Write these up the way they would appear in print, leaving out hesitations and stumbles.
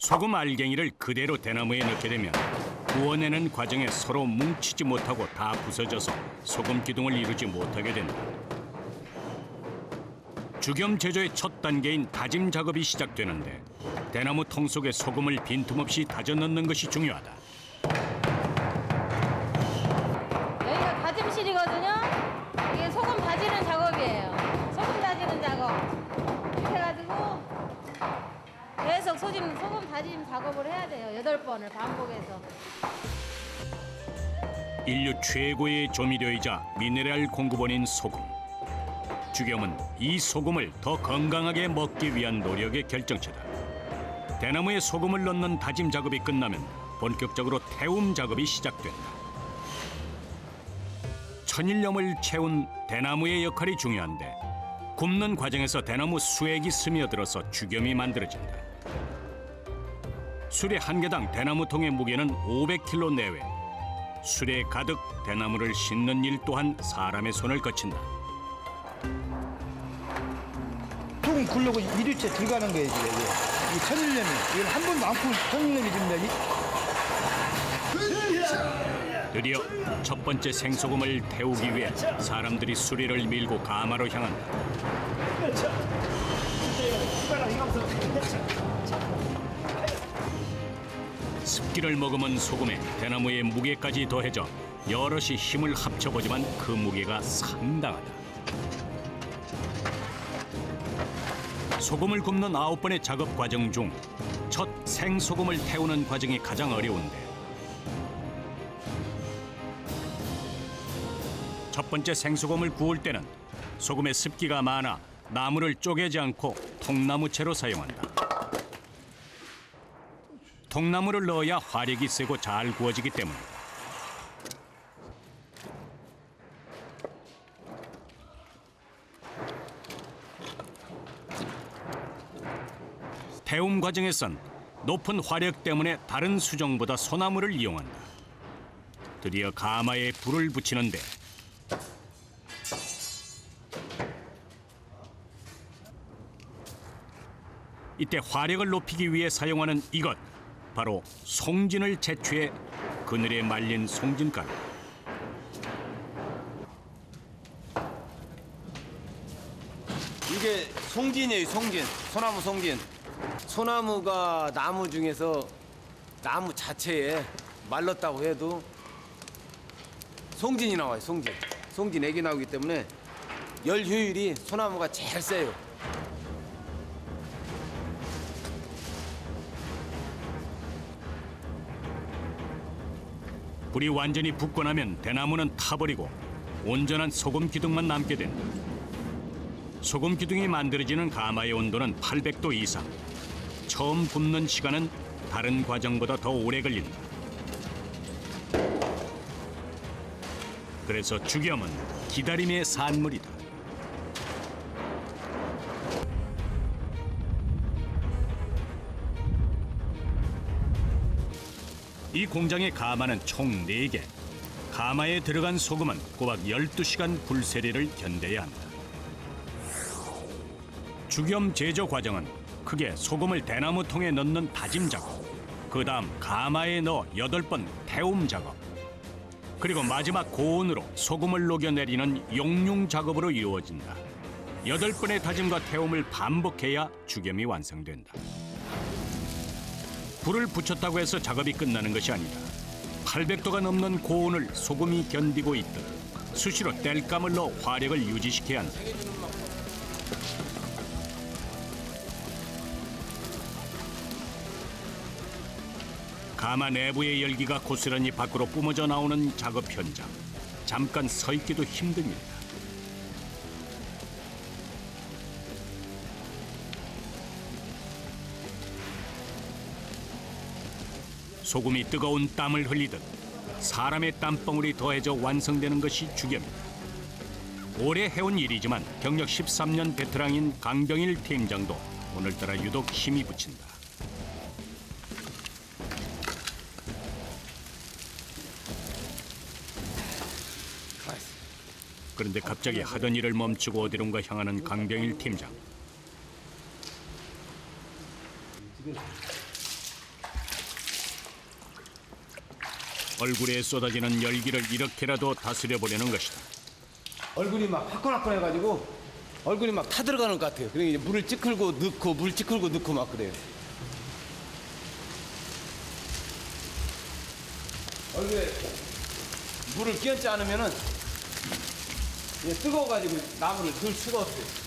소금 알갱이를 그대로 대나무에 넣게 되면 구워내는 과정에 서로 뭉치지 못하고 다 부서져서 소금 기둥을 이루지 못하게 된다. 죽염 제조의 첫 단계인 다짐 작업이 시작되는데 대나무 통 속에 소금을 빈틈없이 다져 넣는 것이 중요하다. 여기가 다짐실이거든요. 이게 소금 다지는 작업이에요. 소금 다지는 작업. 이렇게 해가지고 계속 소금 다짐 작업을 해야 돼요. 8번을 반복해서. 인류 최고의 조미료이자 미네랄 공급원인 소금. 죽염은 이 소금을 더 건강하게 먹기 위한 노력의 결정체다. 대나무에 소금을 넣는 다짐 작업이 끝나면 본격적으로 태움 작업이 시작된다. 천일염을 채운 대나무의 역할이 중요한데 굽는 과정에서 대나무 수액이 스며들어서 죽염이 만들어진다. 수레 한 개당 대나무 통의 무게는 500kg 내외. 수레에 가득 대나무를 싣는 일 또한 사람의 손을 거친다. 조금 굴려고 1일째 들어가는 거예요, 이게. 이 천일염이. 이건 한 번도 안 풀 천일염이집니다. 드디어 첫 번째 생소금을 태우기 위해 사람들이 수리를 밀고 가마로 향한다. 습기를 머금은 소금에 대나무의 무게까지 더해져 여럿이 힘을 합쳐보지만 그 무게가 상당하다. 소금을 굽는 9번의 작업 과정 중 첫 생소금을 태우는 과정이 가장 어려운데 첫 번째 생소금을 구울 때는 소금에 습기가 많아 나무를 쪼개지 않고 통나무채로 사용한다. 통나무를 넣어야 화력이 세고 잘 구워지기 때문이다. 태움 과정에선 높은 화력 때문에 다른 수정보다 소나무를 이용한다. 드디어 가마에 불을 붙이는데 이때 화력을 높이기 위해 사용하는 이것, 바로 송진을 채취해 그늘에 말린 송진가루. 이게 송진이에요, 송진. 소나무 송진. 소나무가 나무 중에서 나무 자체에 말랐다고 해도 송진이 나와요, 송진. 송진 액이 나오기 때문에 열 효율이 소나무가 제일 세요. 불이 완전히 붙고 나면 대나무는 타버리고 온전한 소금 기둥만 남게 된다. 소금 기둥이 만들어지는 가마의 온도는 800도 이상. 처음 굽는 시간은 다른 과정보다 더 오래 걸린다. 그래서 죽염은 기다림의 산물이다. 이 공장의 가마는 총 4개. 가마에 들어간 소금은 꼬박 12시간 불세례를 견뎌야 한다. 죽염 제조 과정은 크게 소금을 대나무 통에 넣는 다짐 작업, 그 다음 가마에 넣어 8번 태움 작업, 그리고 마지막 고온으로 소금을 녹여내리는 용융 작업으로 이루어진다. 8번의 다짐과 태움을 반복해야 죽염이 완성된다. 불을 붙였다고 해서 작업이 끝나는 것이 아니다. 800도가 넘는 고온을 소금이 견디고 있듯 수시로 땔감을 넣어 화력을 유지시켜야 한다. 가마 내부의 열기가 고스란히 밖으로 뿜어져 나오는 작업 현장. 잠깐 서 있기도 힘든 일이다. 소금이 뜨거운 땀을 흘리듯 사람의 땀방울이 더해져 완성되는 것이 죽염이다. 오래 해온 일이지만 경력 13년 베테랑인 강병일 팀장도 오늘따라 유독 힘이 붙인다. 그런데 갑자기 하던 일을 멈추고 어디론가 향하는 강병일 팀장. 얼굴에 쏟아지는 열기를 이렇게라도 다스려 보려는 것이다. 얼굴이 막 화끈화끈해가지고 얼굴이 막 타들어가는 것 같아요. 그러니까 이제 물을 찌클고 넣고 물 찌클고 넣고 막 그래요. 얼굴에 물을 끼얹지 않으면은 이게 뜨거워가지고 나무를 넣을 수가 없어요.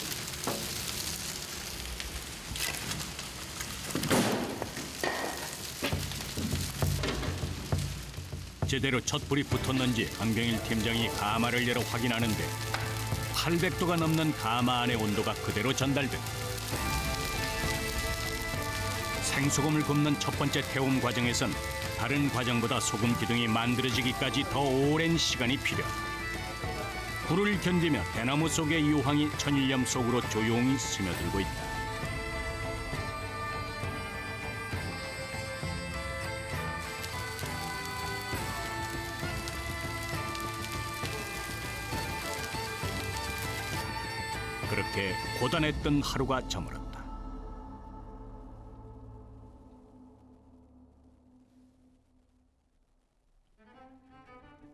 제대로 첫 불이 붙었는지 강병일 팀장이 가마를 열어 확인하는데 800도가 넘는 가마 안의 온도가 그대로 전달된다. 생소금을 굽는 첫 번째 태움 과정에선 다른 과정보다 소금 기둥이 만들어지기까지 더 오랜 시간이 필요하다. 불을 견디며 대나무 속의 유황이 천일염 속으로 조용히 스며들고 있다. 그렇게 고단했던 하루가 저물었다.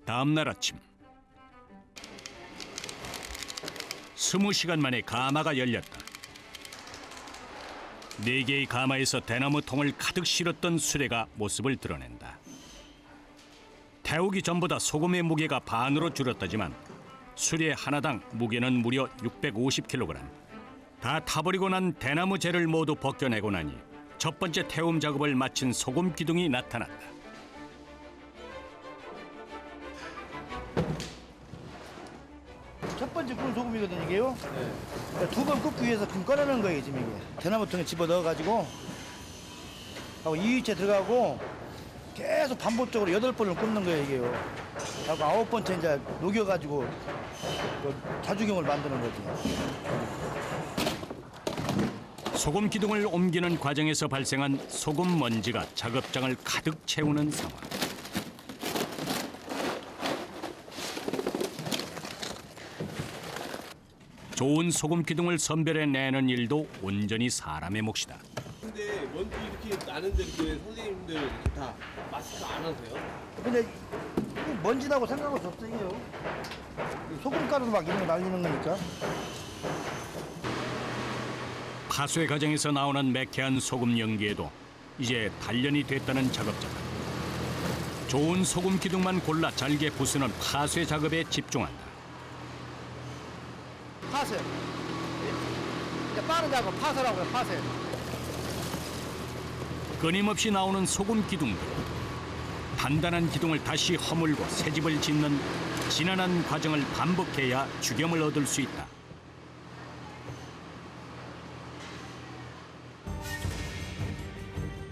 다음 날 아침 20시간 만에 가마가 열렸다. 4개의 가마에서 대나무 통을 가득 실었던 수레가 모습을 드러낸다. 태우기 전보다 소금의 무게가 반으로 줄었다지만 수레 하나당 무게는 무려 650kg. 다 타버리고 난 대나무 재를 모두 벗겨내고 나니 첫 번째 태움 작업을 마친 소금 기둥이 나타났다. 첫 번째 굽은 소금이거든요, 이게요. 두 번 굽기 위해서 지금 꺼내는 거예요, 지금 이게. 대나무통에 집어 넣어가지고 하고 2위째 들어가고 계속 반복적으로 8번을 굽는 거예요, 이게요. 하고 9번째 이제 녹여가지고 자주경을 만드는 거지. 소금 기둥을 옮기는 과정에서 발생한 소금 먼지가 작업장을 가득 채우는 상황. 좋은 소금 기둥을 선별해내는 일도 온전히 사람의 몫이다. 근데 먼지 이렇게 나는데 이렇게 선생님들 이렇게 다 마스크 안 하세요? 근데 이게 먼지라고 생각할 수 없어, 이게요. 소금가루도 막 이런 거 날리는 거니까. 파쇄 과정에서 나오는 매캐한 소금 연기에도 이제 단련이 됐다는 작업자다. 좋은 소금 기둥만 골라 잘게 부수는 파쇄 작업에 집중한다. 파쇄. 이제 빠른 작업 파쇄라고요, 파쇄. 끊임없이 나오는 소금 기둥들. 단단한 기둥을 다시 허물고 새집을 짓는 지난한 과정을 반복해야 주겸을 얻을 수 있다.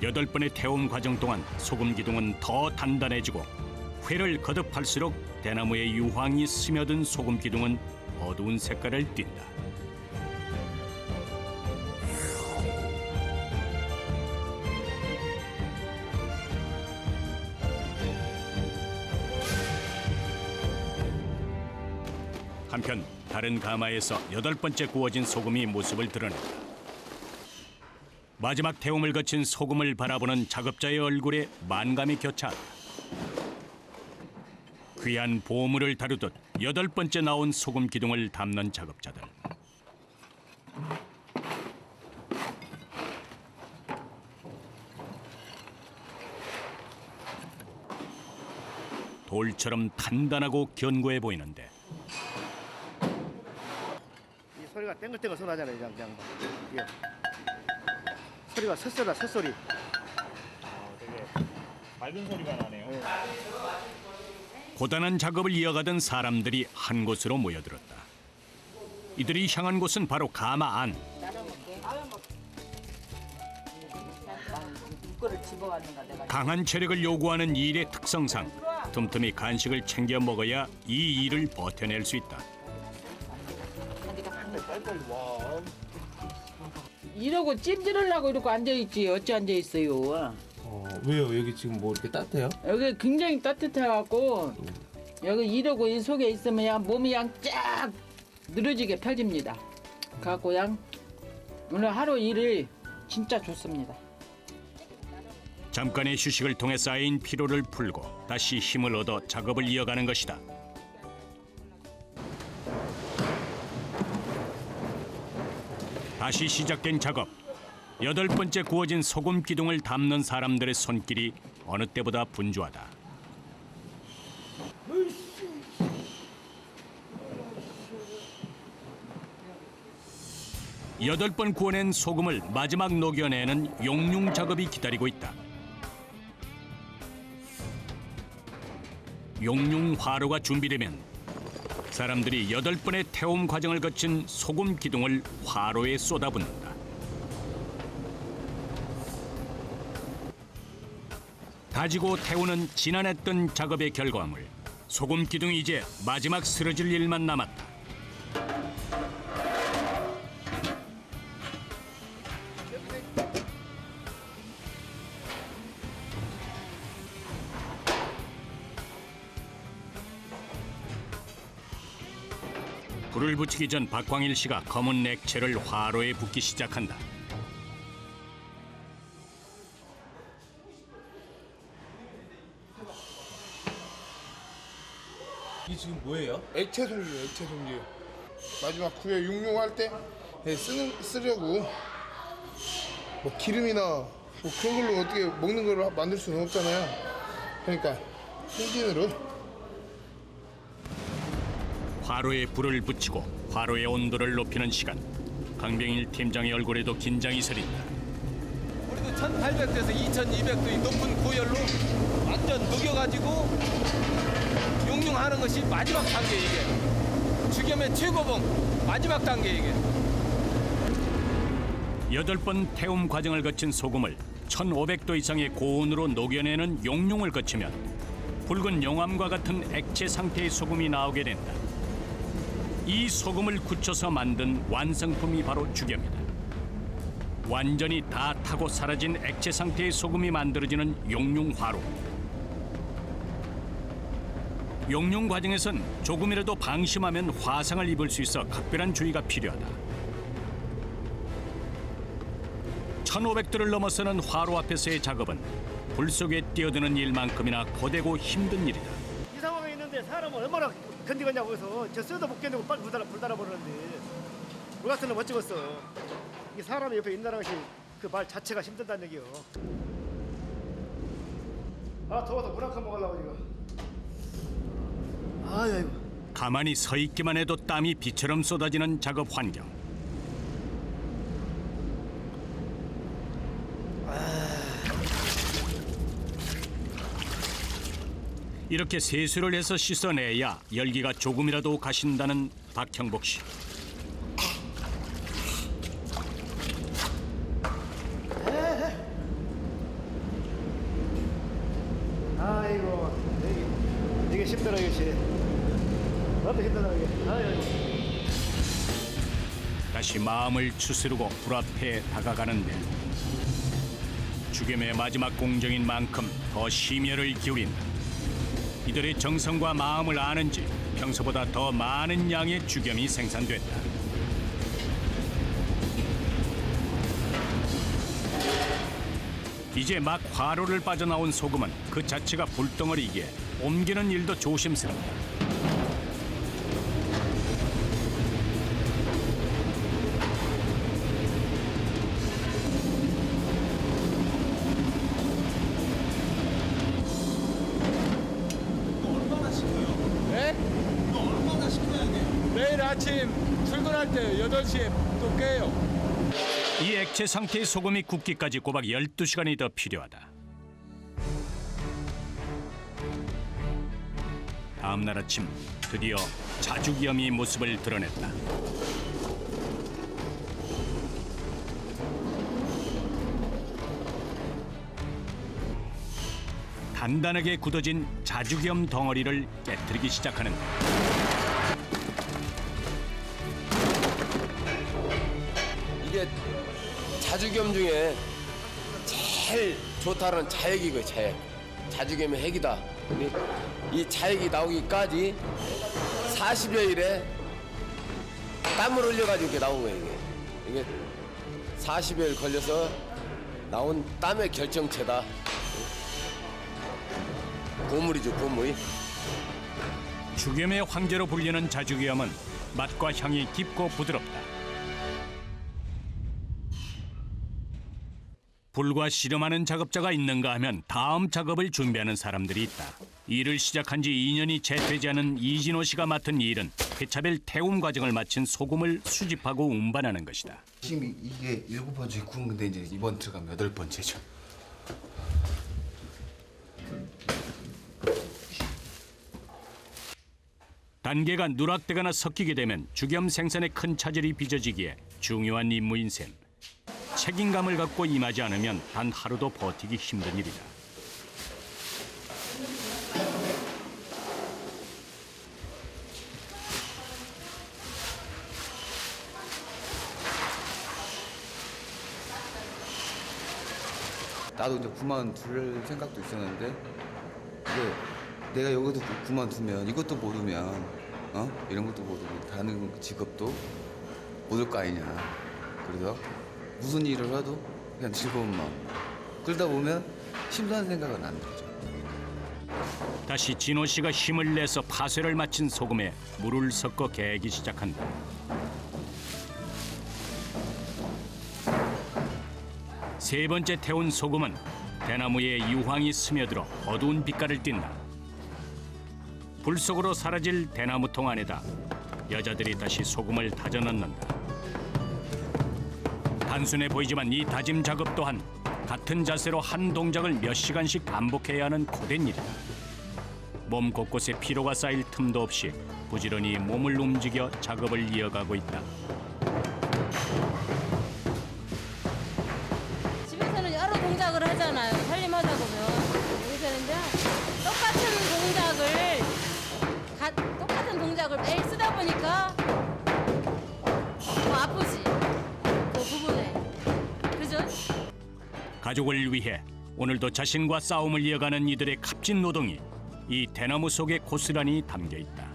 여덟 번의 태움 과정 동안 소금 기둥은 더 단단해지고 회를 거듭할수록 대나무의 유황이 스며든 소금 기둥은 어두운 색깔을 띈다. 한편 다른 가마에서 8번째 구워진 소금이 모습을 드러낸다. 마지막 태움을 거친 소금을 바라보는 작업자의 얼굴에 만감이 교차한다. 귀한 보물을 다루듯 8번째 나온 소금 기둥을 담는 작업자들. 돌처럼 단단하고 견고해 보이는데 이 소리가 땡글땡글 소리 나잖아요, 그냥. 예. 소리가 쇳소리다, 쇳소리. 되게 맑은 소리가 나네요. 고단한 작업을 이어가던 사람들이 한 곳으로 모여들었다. 이들이 향한 곳은 바로 가마 안. 강한 체력을 요구하는 이 일의 특성상 틈틈이 간식을 챙겨 먹어야 이 일을 버텨낼 수 있다. 이러고 찜질하려고 이러고 앉아있지 어찌 앉아있어요. 왜요? 여기 지금 뭐 이렇게 따뜻해요? 여기 굉장히 따뜻해갖고 여기 이러고 이 속에 있으면 양 몸이 양 쫙 늘어지게 펴집니다. 그래갖고 양 오늘 하루 일을 진짜 좋습니다. 잠깐의 휴식을 통해 쌓인 피로를 풀고 다시 힘을 얻어 작업을 이어가는 것이다. 다시 시작된 작업. 8번째 구워진 소금 기둥을 담는 사람들의 손길이 어느 때보다 분주하다. 여덟 번 구워낸 소금을 마지막 녹여내는 용융 작업이 기다리고 있다. 용융 화로가 준비되면 사람들이 8번의 태움 과정을 거친 소금 기둥을 화로에 쏟아붓는다. 다지고 태우는 지난했던 작업의 결과물. 소금 기둥이 이제 마지막 쓰러질 일만 남았다. 불을 붙이기 전 박광일 씨가 검은 액체를 화로에 붓기 시작한다. 이게 지금 뭐예요? 액체 송기예요, 액체 송기. 마지막 구에 육룡할 때 쓰려고 뭐 기름이나 뭐 그런 걸로 어떻게 먹는 걸 만들 수는 없잖아요. 그러니까 송진으로. 화로에 불을 붙이고 화로의 온도를 높이는 시간. 강병일 팀장의 얼굴에도 긴장이 서린다. 우리도 1800도에서 2200도 이 높은 고열로 완전 녹여가지고 용융하는 것이 마지막 단계 이게. 죽염의 최고봉 마지막 단계 이게. 8번 태움 과정을 거친 소금을 1500도 이상의 고온으로 녹여내는 용융을 거치면 붉은 용암과 같은 액체 상태의 소금이 나오게 된다. 이 소금을 굳혀서 만든 완성품이 바로 죽염이다. 완전히 다 타고 사라진 액체 상태의 소금이 만들어지는 용융화로. 용융 과정에선 조금이라도 방심하면 화상을 입을 수 있어 각별한 주의가 필요하다. 1500도를 넘어서는 화로 앞에서의 작업은 불 속에 뛰어드는 일만큼이나 고되고 힘든 일이다. 이 상황에 있는데 사람은 얼마나 견디겠냐고 해서 저 쇠도 못 견디고 빨리 불 달아버리는데 우리 같은 놈 못 찍었어. 이 사람이 옆에 있다는 것이 그 말 자체가 힘들다는 얘기요. 아 더워서 물 한 컵 먹으려고 지금. 아이고. 가만히 서 있기만 해도 땀이 비처럼 쏟아지는 작업 환경. 이렇게 세수를 해서 씻어내야 열기가 조금이라도 가신다는 박형복 씨. 아이고 이게 힘들어 이것이. 나도 힘들어 이게. 아이고. 다시 마음을 추스르고 불 앞에 다가가는데 죽음의 마지막 공정인 만큼 더 심혈을 기울인다. 이들의 정성과 마음을 아는지 평소보다 더 많은 양의 죽염이 생산됐다. 이제 막 화로를 빠져나온 소금은 그 자체가 불덩어리이기에 옮기는 일도 조심스럽다. 매일 아침 출근할 때 8시에 또 깨요. 이 액체 상태의 소금이 굳기까지 꼬박 12시간이 더 필요하다. 다음 날 아침 드디어 자죽염이 모습을 드러냈다. 단단하게 굳어진 자죽염 덩어리를 깨트리기 시작하는다. 이게 자죽염 중에 제일 좋다는 자액이고요, 자액. 자죽염의 핵이다. 근데 이 자액이 나오기까지 40여일에 땀을 흘려가지고 이렇게 나온 거예요, 이게. 이게 40여일 걸려서 나온 땀의 결정체다. 고물이죠, 고물. 죽염의 황제로 불리는 자주겸은 맛과 향이 깊고 부드럽다. 불과 씨름하는 작업자가 있는가 하면 다음 작업을 준비하는 사람들이 있다. 일을 시작한 지 2년이 채 되지 않은 이진호 씨가 맡은 일은 회차별 태움 과정을 마친 소금을 수집하고 운반하는 것이다. 지금 이게 7번째 구운 건데 이제 이번 들어가면 8번째죠. 단계가 누락되거나 섞이게 되면 죽염 생산에 큰 차질이 빚어지기에 중요한 임무인 셈. 책임감을 갖고 임하지 않으면 단 하루도 버티기 힘든 일이다. 나도 이제 그만둘 생각도 있었는데 이제 내가 여기도 그만두면 이것도 모르면 이런 것도 모르고 다른 직업도 못 올 거 아니냐. 그래서 무슨 일을 해도 그냥 즐거운 마음. 그러다 보면 힘든 생각은 안 들죠. 다시 진호 씨가 힘을 내서 파쇄를 마친 소금에 물을 섞어 개기 시작한다. 세 번째 태운 소금은 대나무에 유황이 스며들어 어두운 빛깔을 띈다. 불 속으로 사라질 대나무통 안에다 여자들이 다시 소금을 다져 넣는다. 단순해 보이지만 이 다짐 작업 또한 같은 자세로 한 동작을 몇 시간씩 반복해야 하는 고된 일이다. 몸 곳곳에 피로가 쌓일 틈도 없이 부지런히 몸을 움직여 작업을 이어가고 있다. 집에서는 여러 동작을 하잖아요. 살림하다 보면. 여기서는 이제 똑같은 동작을 매일 쓰다 보니까 더 아프지. 그 부분에. 그죠? 가족을 위해 오늘도 자신과 싸움을 이어가는 이들의 값진 노동이 이 대나무 속에 고스란히 담겨 있다.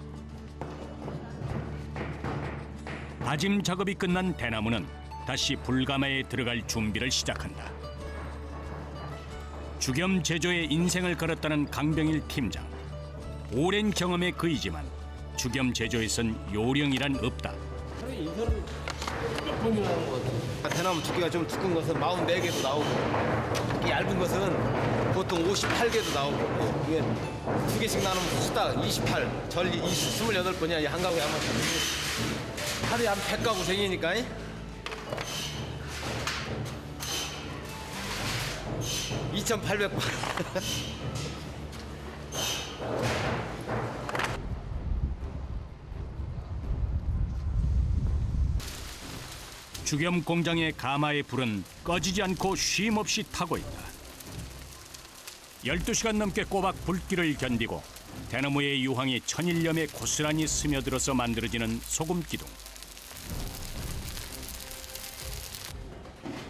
다짐 작업이 끝난 대나무는 다시 불가마에 들어갈 준비를 시작한다. 죽염 제조에 인생을 걸었다는 강병일 팀장. 오랜 경험에 그이지만 죽염 제조에선 요령이란 없다. 대나무 두께가 좀 두꺼운 것은 44개도 나오고 얇은 것은 보통 58개도 나오고 이게 2개씩 나누면 수다 28, 절 28번이야. 한 가구에 아마 하루에 한 100가구 생기니까 2,800번. 죽염 공장의 가마의 불은 꺼지지 않고 쉼 없이 타고 있다. 12시간 넘게 꼬박 불길을 견디고 대나무의 유황이 천일염에 고스란히 스며들어서 만들어지는 소금기둥.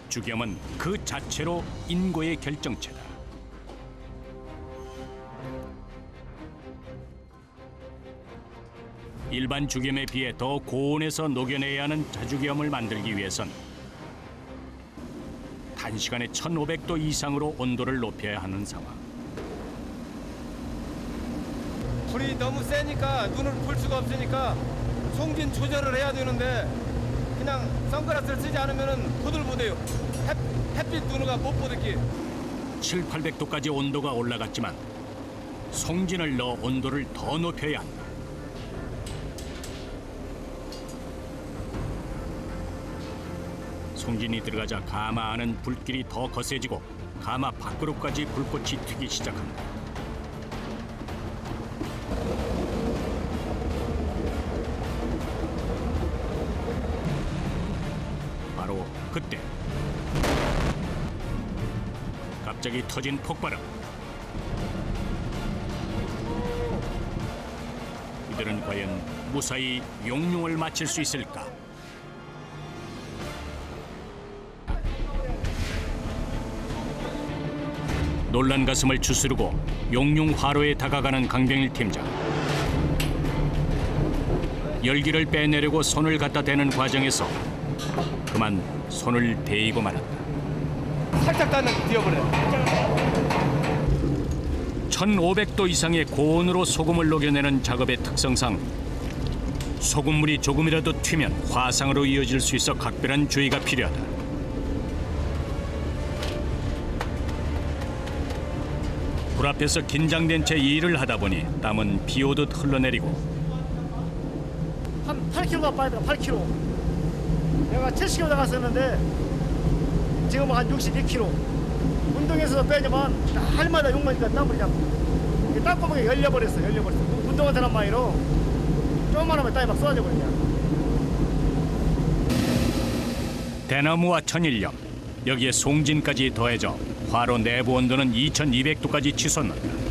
죽염은 그 자체로 인고의 결정체다. 일반 죽염에 비해 더 고온에서 녹여내야 하는 자죽염을 만들기 위해선 단시간에 1500도 이상으로 온도를 높여야 하는 상황. 불이 너무 세니까 눈을 풀 수가 없으니까 송진 조절을 해야 되는데 그냥 선글라스를 쓰지 않으면 보들보들해요. 햇빛 누누가 못 보듯이. 700~800도까지 온도가 올라갔지만 송진을 넣어 온도를 더 높여야 한다. 송진이 들어가자 가마 안은 불길이 더 거세지고 가마 밖으로까지 불꽃이 튀기 시작한다. 바로 그때 갑자기 터진 폭발음. 이들은 과연 무사히 용융을 마칠 수 있을까? 놀란 가슴을 추스르고 용융화로에 다가가는 강병일 팀장. 열기를 빼내려고 손을 갖다 대는 과정에서 그만 손을 대이고 말았다. 살짝 닿는 뛰어버려. (1500도) 이상의 고온으로 소금을 녹여내는 작업의 특성상 소금물이 조금이라도 튀면 화상으로 이어질 수 있어 각별한 주의가 필요하다. 불 앞에서 긴장된 채 일을 하다 보니 땀은 비 오듯 흘러내리고 한 8kg가 빠야 돼. 8kg. 내가 70kg 나갔었는데 지금은 한 62kg. 운동에서도 빼지만 할마다 욕먹으니까 땀을 그냥 땀구멍이 열려버렸어. 운동한다는 말로 조금만 하면 땀이 막 쏟아져 버리냐. 대나무와 천일염, 여기에 송진까지 더해져 화로 내부 온도는 2200도까지 치솟는다.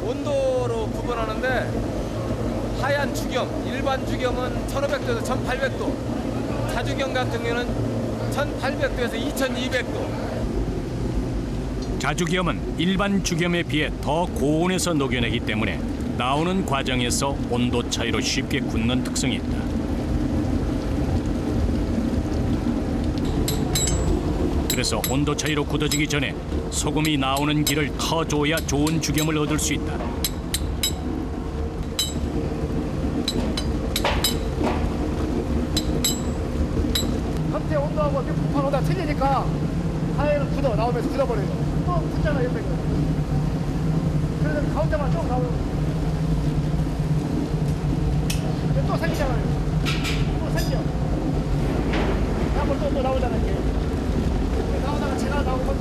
온도로 구분하는데 하얀 죽염, 일반 죽염은 1500도에서 1800도, 자죽염 같은 경우는 1800도에서 2200도. 자죽염은 일반 죽염에 비해 더 고온에서 녹여내기 때문에 나오는 과정에서 온도 차이로 쉽게 굳는 특성이 있다. 그래서 온도 차이로 굳어지기 전에 소금이 나오는 길을 터줘야 좋은 죽염을 얻을 수 있다. 겉에 온도하고 밑판 온도가 틀리니까 하얘는 굳어. 나오면서 굳어버려요. 또 굳잖아 옆에. 그래서 가운데만 쭉 나오고 또 생기잖아요. 또 생겨. 한번 또 나오잖아 이게. 나오다가 제가 나오고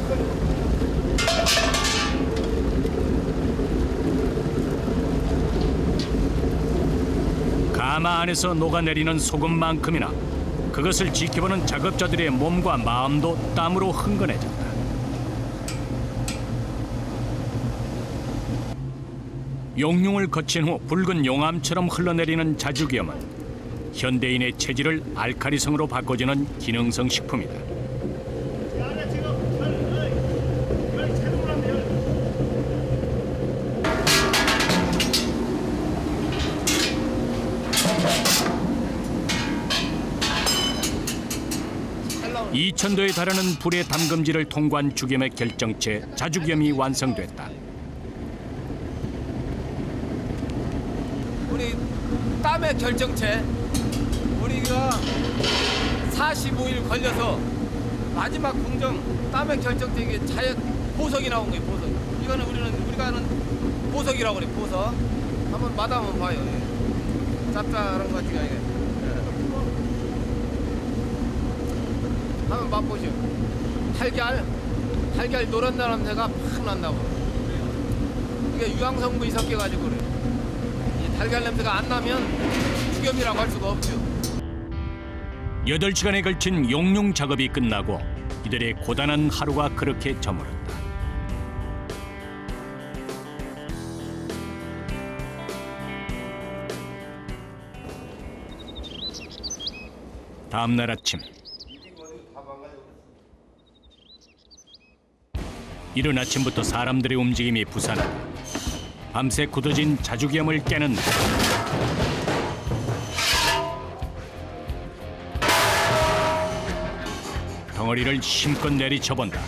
가마 안에서 녹아내리는 소금만큼이나 그것을 지켜보는 작업자들의 몸과 마음도 땀으로 흥건해졌다. 용융을 거친 후 붉은 용암처럼 흘러내리는 자죽염은 현대인의 체질을 알카리성으로 바꿔주는 기능성 식품이다. (2000도에) 달하는 불의 담금질을 통과한 죽염의 결정체 자죽염이 완성됐다. 우리 땀의 결정체, 우리가 45일 걸려서 마지막 공정 땀의 결정체 이게 자연 보석이 나온 거예요. 보석. 이거는 우리가 하는 보석이라고 그래. 보석. 한번 맛한번 봐요. 예. 짭짤한 거 같지가 이게. 한번 맛보죠. 달걀 노란 냄새가 팍 난다고. 이게 유황성분이 섞여가지고 그래. 이 달걀 냄새가 안 나면 죽염이라고 할 수가 없죠. 8시간에 걸친 용융 작업이 끝나고 이들의 고단한 하루가 그렇게 저물었다. 다음 날 아침, 이른 아침부터 사람들의 움직임이 부산하다. 밤새 굳어진 자죽염을 깨는다. 덩어리를 힘껏 내리쳐본다.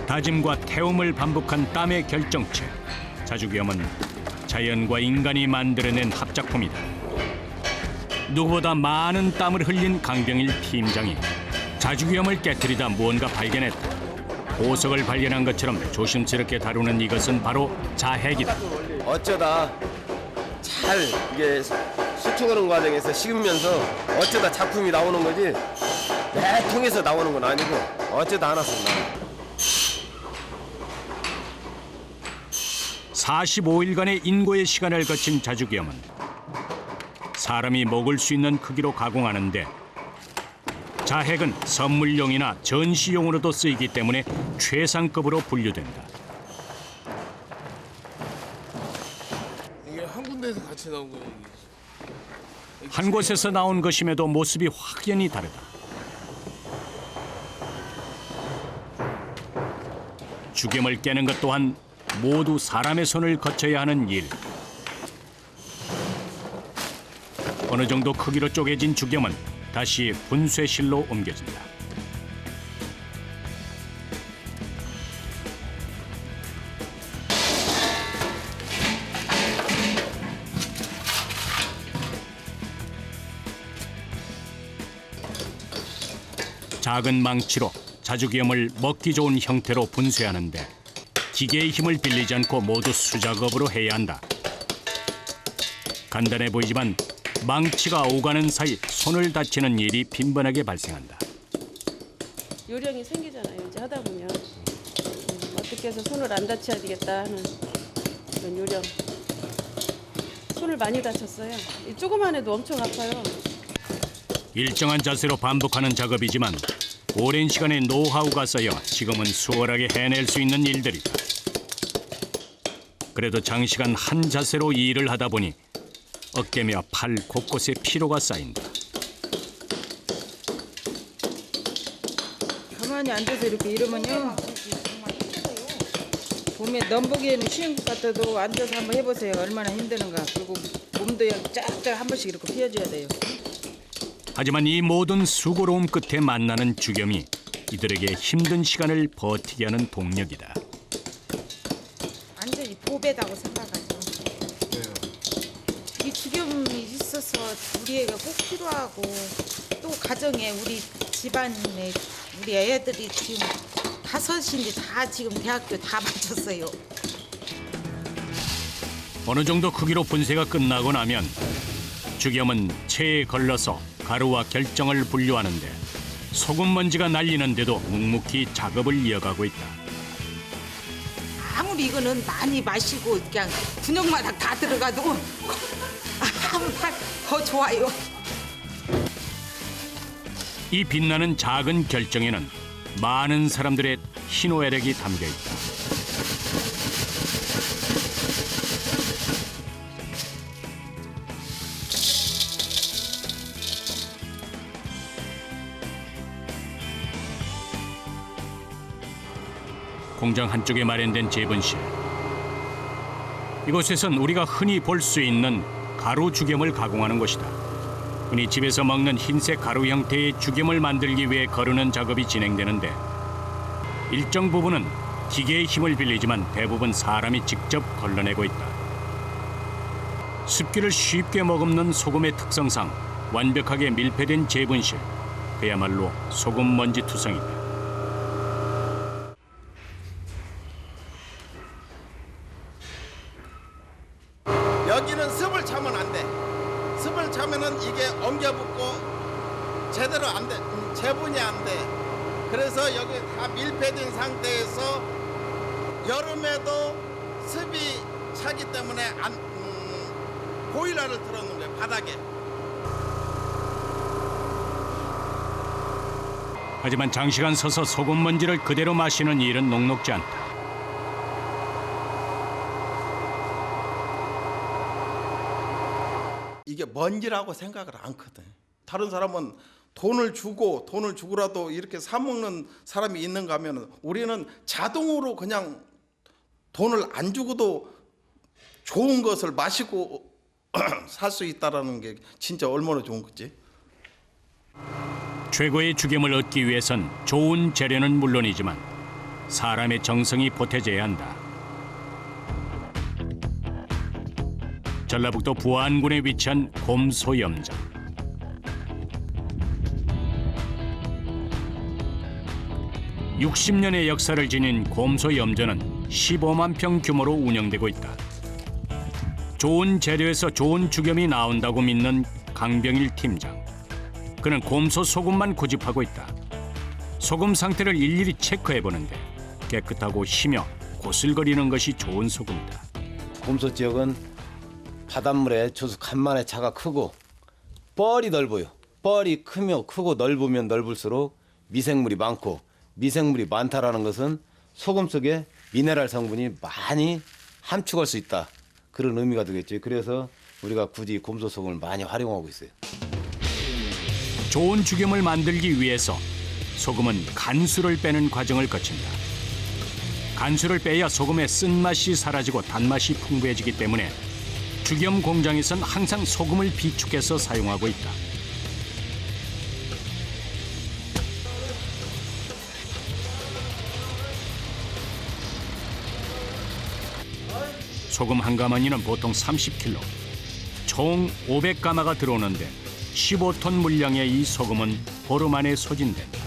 다짐과 태움을 반복한 땀의 결정체. 자죽염은 자연과 인간이 만들어낸 합작품이다. 누구보다 많은 땀을 흘린 강병일 팀장이 자죽염을 깨뜨리다 무언가 발견했다. 보석을 발견한 것처럼 조심스럽게 다루는 이것은 바로 자핵이다. 어쩌다 잘 이게 수축하는 과정에서 식으면서 어쩌다 작품이 나오는 거지 내 통해서 나오는 건 아니고 어쩌다 하나씩 나와. 45일간의 인고의 시간을 거친 자죽염은 사람이 먹을 수 있는 크기로 가공하는데 자핵은 선물용이나 전시용으로도 쓰이기 때문에 최상급으로 분류된다. 이게 한 군데에서 같이 나온 거예요. 한 곳에서 나온 것임에도 모습이 확연히 다르다. 죽염을 깨는 것 또한 모두 사람의 손을 거쳐야 하는 일. 어느 정도 크기로 쪼개진 죽염은 다시 분쇄실로 옮겨진다. 작은 망치로 자주기염을 먹기 좋은 형태로 분쇄하는데 기계의 힘을 빌리지 않고 모두 수작업으로 해야 한다. 간단해 보이지만 망치가 오가는 사이 손을 다치는 일이 빈번하게 발생한다. 요령이 생기잖아요. 이제 하다 보면 어떻게 해서 손을 안 다쳐야 되겠다 하는 그런 요령. 손을 많이 다쳤어요. 이 조그만 해도 엄청 아파요. 일정한 자세로 반복하는 작업이지만 오랜 시간의 노하우가 쌓여 지금은 수월하게 해낼 수 있는 일들이다. 그래도 장시간 한 자세로 일을 하다 보니 어깨며 팔 곳곳에 피로가 쌓인다. 가만히 앉아서 이렇게 이러면요. 봄에 넘보기에는 쉬운 것 같아도 앉아서 한번 해보세요. 얼마나 힘드는가. 그리고 몸도 쫙쫙 한 번씩 이렇게 펴줘야 돼요. 하지만 이 모든 수고로움 끝에 만나는 죽염이 이들에게 힘든 시간을 버티게 하는 동력이다. 완전히 보배다고 생각하죠. 이 죽염이 있어서 우리 애가 꼭 필요하고 또 가정에 우리 집안에 우리 애들이 지금 5인데 다 지금 대학교 다 마쳤어요. 어느 정도 크기로 분쇄가 끝나고 나면 죽염은 체에 걸러서 가루와 결정을 분류하는데 소금 먼지가 날리는데도 묵묵히 작업을 이어가고 있다. 아무리 이거는 많이 마시고 그냥 근육마다 다 들어가도 더 좋아요. 이 빛나는 작은 결정에는 많은 사람들의 희노애락이 담겨 있다. 공장 한쪽에 마련된 재분실. 이곳에선 우리가 흔히 볼 수 있는 가루 죽염을 가공하는 곳이다. 흔히 집에서 먹는 흰색 가루 형태의 죽염을 만들기 위해 거르는 작업이 진행되는데 일정 부분은 기계의 힘을 빌리지만 대부분 사람이 직접 걸러내고 있다. 습기를 쉽게 머금는 소금의 특성상 완벽하게 밀폐된 재분실. 그야말로 소금 먼지 투성이다. 여기는 습을 차면 안 돼. 습을 차면은 이게 엉겨붙고 제대로 안 돼. 재분이 안 돼. 그래서 여기 다 밀폐된 상태에서 여름에도 습이 차기 때문에 보일러를 틀어놓은 거예요, 바닥에. 하지만 장시간 서서 소금 먼지를 그대로 마시는 일은 녹록지 않다. 이게 먼지라고 생각을 않거든. 다른 사람은 돈을 주고라도 이렇게 사 먹는 사람이 있는가 하면 우리는 자동으로 그냥 돈을 안 주고도 좋은 것을 마시고 살 수 있다라는 게 진짜 얼마나 좋은 거지. 최고의 죽염을 얻기 위해선 좋은 재료는 물론이지만 사람의 정성이 보태져야 한다. 전라북도 부안군에 위치한 곰소염장. (60년의) 역사를 지닌 곰소염전은 15만 평 규모로 운영되고 있다. 좋은 재료에서 좋은 죽염이 나온다고 믿는 강병일 팀장. 그는 곰소 소금만 고집하고 있다. 소금 상태를 일일이 체크해보는데 깨끗하고 희며 고슬거리는 것이 좋은 소금이다. 곰소 지역은 바닷물에 조수 간만에 차가 크고 뻘이 넓어요. 뻘이 크고 넓으면 넓을수록 미생물이 많고 미생물이 많다라는 것은 소금 속에 미네랄 성분이 많이 함축할 수 있다. 그런 의미가 되겠죠. 그래서 우리가 굳이 곰소 소금을 많이 활용하고 있어요. 좋은 죽염을 만들기 위해서 소금은 간수를 빼는 과정을 거친다. 간수를 빼야 소금의 쓴맛이 사라지고 단맛이 풍부해지기 때문에 죽염 공장에선 항상 소금을 비축해서 사용하고 있다. 소금 한 가마니는 보통 30kg, 총 500가마가 들어오는데 15톤 물량의 이 소금은 보름 안에 소진된다.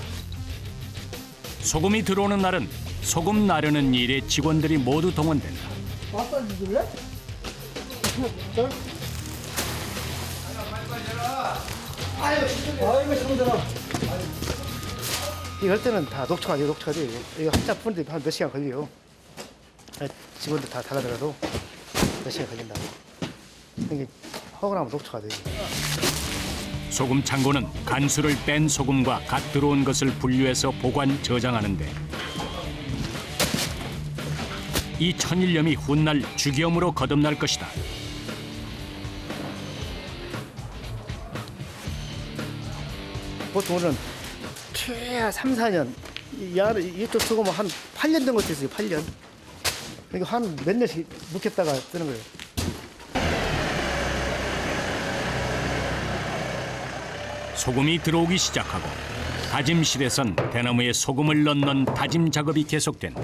소금이 들어오는 날은 소금 나르는 일에 직원들이 모두 동원된다. 이거 할 때는 다 녹초가죠. 이거 한참 푸는데 한 몇 시간 걸려요. 직원들 다 달아들어도 몇 시간 걸린다고. 이게 허가나면 녹초가 돼요. 소금 창고는 간수를 뺀 소금과 갓 들어온 것을 분류해서 보관 저장하는데 이 천일염이 훗날 죽염으로 거듭날 것이다. 보통 오늘은 최하 3, 4년. 이쪽 소금은 한 8년 된 것도 있어요. 8년. 이거 한 몇 년씩 묵혔다가 뜨는 거예요. 소금이 들어오기 시작하고 다짐실에선 대나무에 소금을 넣는 다짐 작업이 계속된다.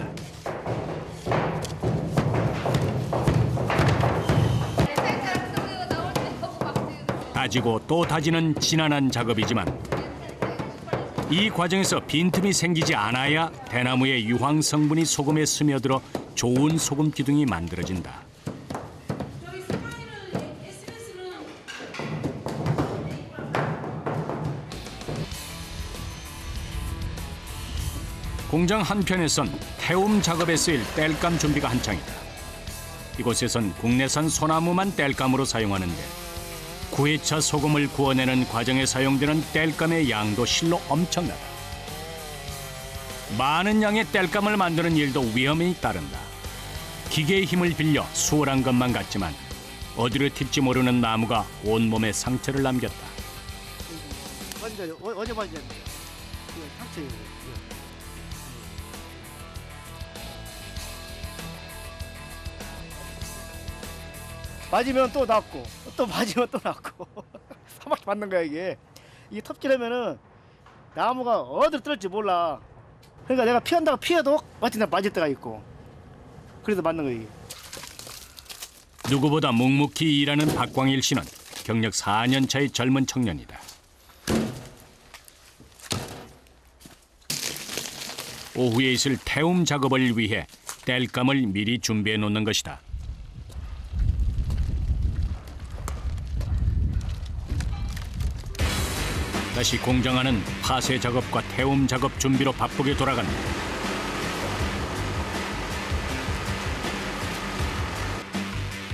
다지고 또 다지는 지난한 작업이지만 이 과정에서 빈틈이 생기지 않아야 대나무의 유황 성분이 소금에 스며들어 좋은 소금 기둥이 만들어진다. 공장 한편에선 태움 작업에 쓰일 땔감 준비가 한창이다. 이곳에선 국내산 소나무만 땔감으로 사용하는데 9회차 소금을 구워내는 과정에 사용되는 땔감의 양도 실로 엄청나다. 많은 양의 땔감을 만드는 일도 위험이 따른다. 기계의 힘을 빌려 수월한 것만 같지만 어디로 튈지 모르는 나무가 온몸에 상처를 남겼다. 어제 만졌는데 상처예요. 맞으면 또 낫고 또 맞으면 또 낫고 3바퀴 맞는 거야 이게. 이게 톱질하면은 나무가 어디로 떨어질지 몰라. 그러니까 내가 피한다고 피해도 맞을 때가 있고 그래서 맞는 거야 이게. 누구보다 묵묵히 일하는 박광일 씨는 경력 4년 차의 젊은 청년이다. 오후에 있을 태움 작업을 위해 땔감을 미리 준비해 놓는 것이다. 다시 공장 안은 파쇄 작업과 태움 작업 준비로 바쁘게 돌아간다.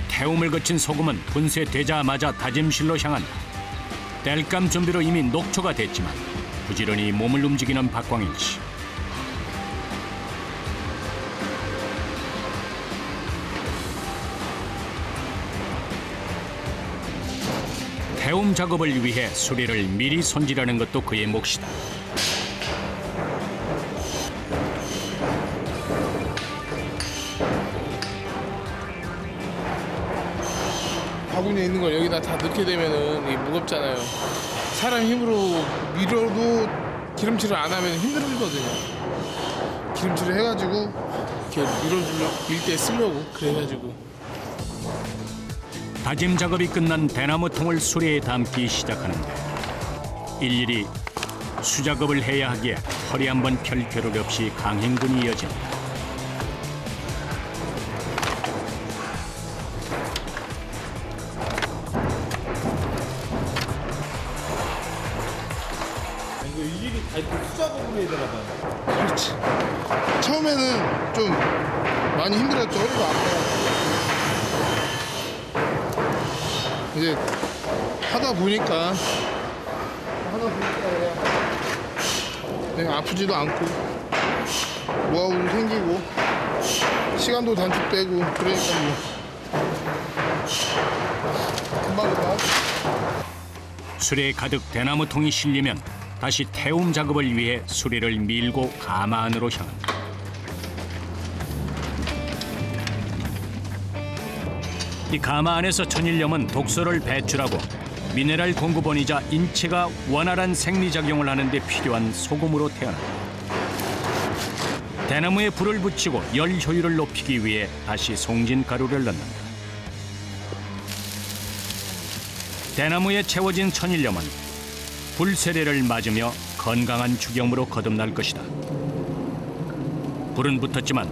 태움을 거친 소금은 분쇄되자마자 다짐실로 향한다. 땔감 준비로 이미 녹초가 됐지만 부지런히 몸을 움직이는 박광일 씨. 태움 작업을 위해 수리를 미리 손질하는 것도 그의 몫이다. 바구니에 있는 걸 여기다 다 넣게 되면은 이게 무겁잖아요. 사람 힘으로 밀어도 기름칠을 안 하면 힘들거든요. 기름칠을 해가지고 이렇게 밀 때 쓰려고 그래가지고. 다짐 작업이 끝난 대나무 통을 수레에 담기 시작하는데 일일이 수작업을 해야 하기에 허리 한번 펼 겨를 없이 강행군이 이어진다. 이거 일일이 다 이렇게 수작업을 해야 되나 봐요. 그렇지. 처음에는 좀 많이 힘들었죠. 허리가 아파요. 이제 하다 보니까 그냥 아프지도 않고 노하우도 생기고 시간도 단축되고 그러니까 뭐 금방. 수레에 가득 대나무 통이 실리면 다시 태움 작업을 위해 수레를 밀고 가마 안으로 향한다. 이 가마 안에서 천일염은 독소를 배출하고 미네랄 공급원이자 인체가 원활한 생리작용을 하는 데 필요한 소금으로 태어난다. 대나무에 불을 붙이고 열 효율을 높이기 위해 다시 송진 가루를 넣는다. 대나무에 채워진 천일염은 불 세례를 맞으며 건강한 죽염으로 거듭날 것이다. 불은 붙었지만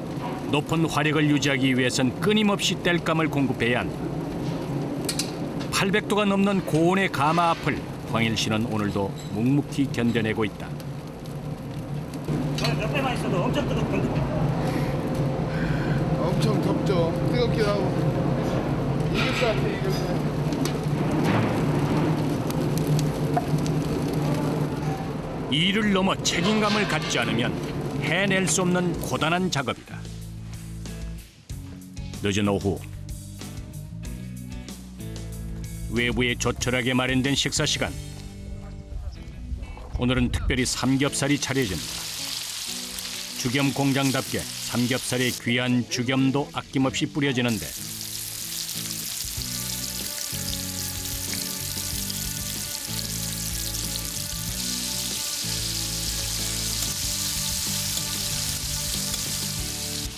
높은 화력을 유지하기 위해선 끊임없이 땔감을 공급해야 한다. 800도가 넘는 고온의 가마 앞을 광일 씨는 오늘도 묵묵히 견뎌내고 있다. 몇 배만 있어도 엄청 뜨겁던데. 엄청 덥죠. 뜨겁기도 하고. 이길 것 같아, 이길 것 같아. 이를 넘어 책임감을 갖지 않으면 해낼 수 없는 고단한 작업이다. 늦은 오후 외부에 조촐하게 마련된 식사 시간. 오늘은 특별히 삼겹살이 차려진다. 죽염 공장답게 삼겹살의 귀한 죽염도 아낌없이 뿌려지는데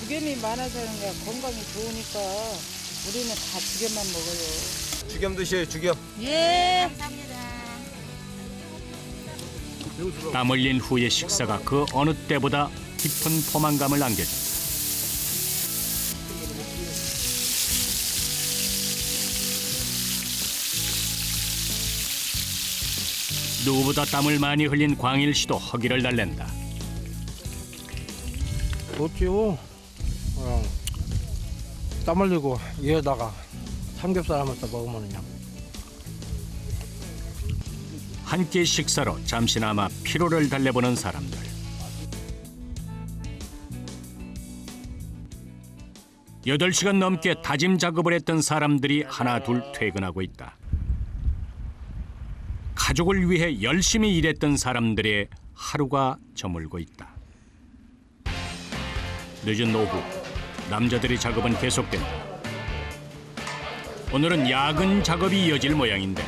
죽염이 많아서 그런가 건강이 좋으니까 우리는 다 죽염만 먹어요. 죽염 드셔요, 죽염. 예. 땀 흘린 후의 식사가 그 어느 때보다 깊은 포만감을 안겨준다. 누구보다 땀을 많이 흘린 광일 씨도 허기를 달랜다. 좋지요. 땀 흘리고 위에다가 삼겹살 하면서 먹으면 그냥. 한 끼 식사로 잠시나마 피로를 달래보는 사람들. 여덟 시간 넘게 다짐 작업을 했던 사람들이 하나 둘 퇴근하고 있다. 가족을 위해 열심히 일했던 사람들의 하루가 저물고 있다. 늦은 오후 남자들의 작업은 계속된다. 오늘은 야근 작업이 이어질 모양인데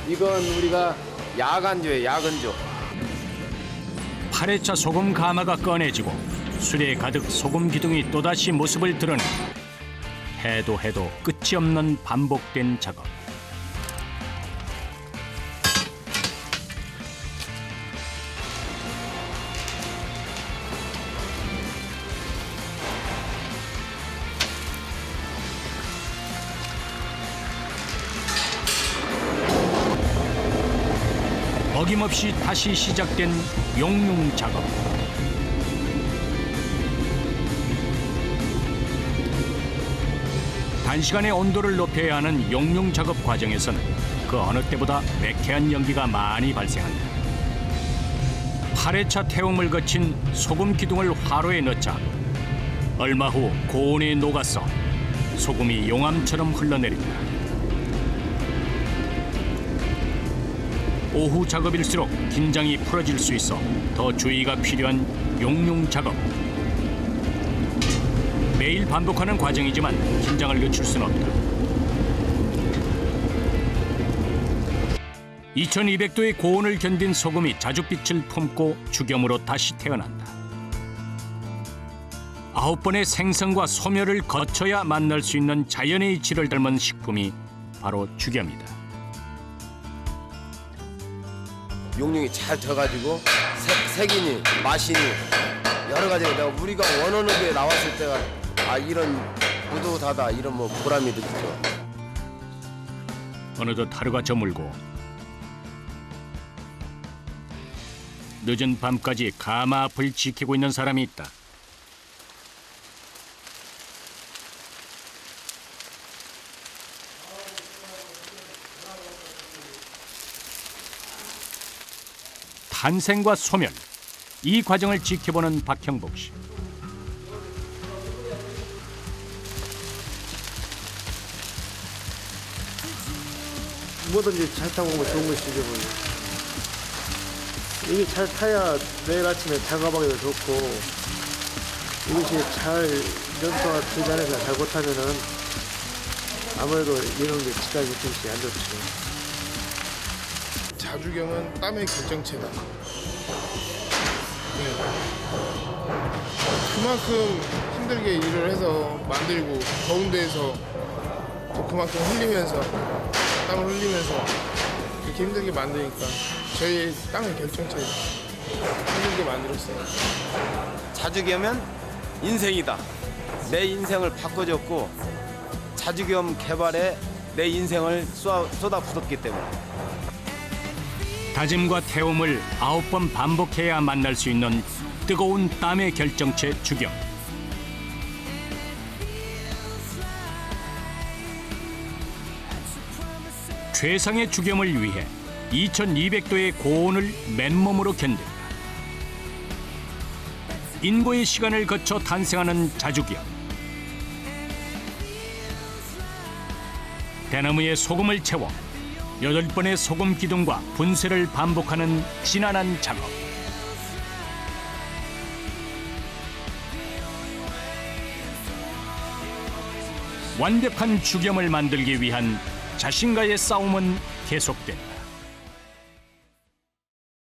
이건 우리가 야간조예요, 야간조. 8회차 소금 가마가 꺼내지고 수레에 가득 소금 기둥이 또다시 모습을 드러내 해도 해도 끝이 없는 반복된 작업. 어김없이 다시 시작된 용융 작업. 단시간에 온도를 높여야 하는 용융 작업 과정에서는 그 어느 때보다 매캐한 연기가 많이 발생한다. 8회차 태움을 거친 소금 기둥을 화로에 넣자 얼마 후 고온에 녹아서 소금이 용암처럼 흘러내린다. 오후 작업일수록 긴장이 풀어질 수 있어 더 주의가 필요한 용융 작업. 매일 반복하는 과정이지만 긴장을 늦출 수는 없다. 2200도의 고온을 견딘 소금이 자줏빛을 품고 죽염으로 다시 태어난다. 9번의 생성과 소멸을 거쳐야 만날 수 있는 자연의 이치를 닮은 식품이 바로 죽염이다. 용융이 잘 돼가지고 색이니 맛이니 여러 가지가 내가 우리가 원하는 게 나왔을 때가 아 이런 뿌듯하다 이런 뭐 보람이 느껴져. 어느덧 하루가 저물고 늦은 밤까지 가마 앞을 지키고 있는 사람이 있다. 탄생과 소멸, 이 과정을 지켜보는 박형복 씨. 뭐든지 잘 타고 오면 좋은 것이죠. 이게 잘 타야 내일 아침에 작업하기도 좋고 이것이 잘 연수와 주변에서 잘 못하면은 아무래도 이런 게 집까지 느낌이 안 좋죠. 자주경은 땀의 결정체다. 네. 그만큼 힘들게 일을 해서 만들고 더운 데에서 또 그만큼 흘리면서 땀을 흘리면서 그렇게 힘들게 만드니까 저희 땀의 결정체 힘들게 만들었어요. 자주겸은 인생이다. 내 인생을 바꿔줬고 자주겸 개발에 내 인생을 쏟아붓었기 때문에. 다짐과 태움을 9번 반복해야 만날 수 있는 뜨거운 땀의 결정체 주겸. 최상의 주겸을 위해 2200도의 고온을 맨몸으로 견딘다. 인고의 시간을 거쳐 탄생하는 자주겸. 대나무에 소금을 채워 8번의 소금 기둥과 분쇄를 반복하는 지난한 작업. 완벽한 주겸을 만들기 위한 자신과의 싸움은 계속된다.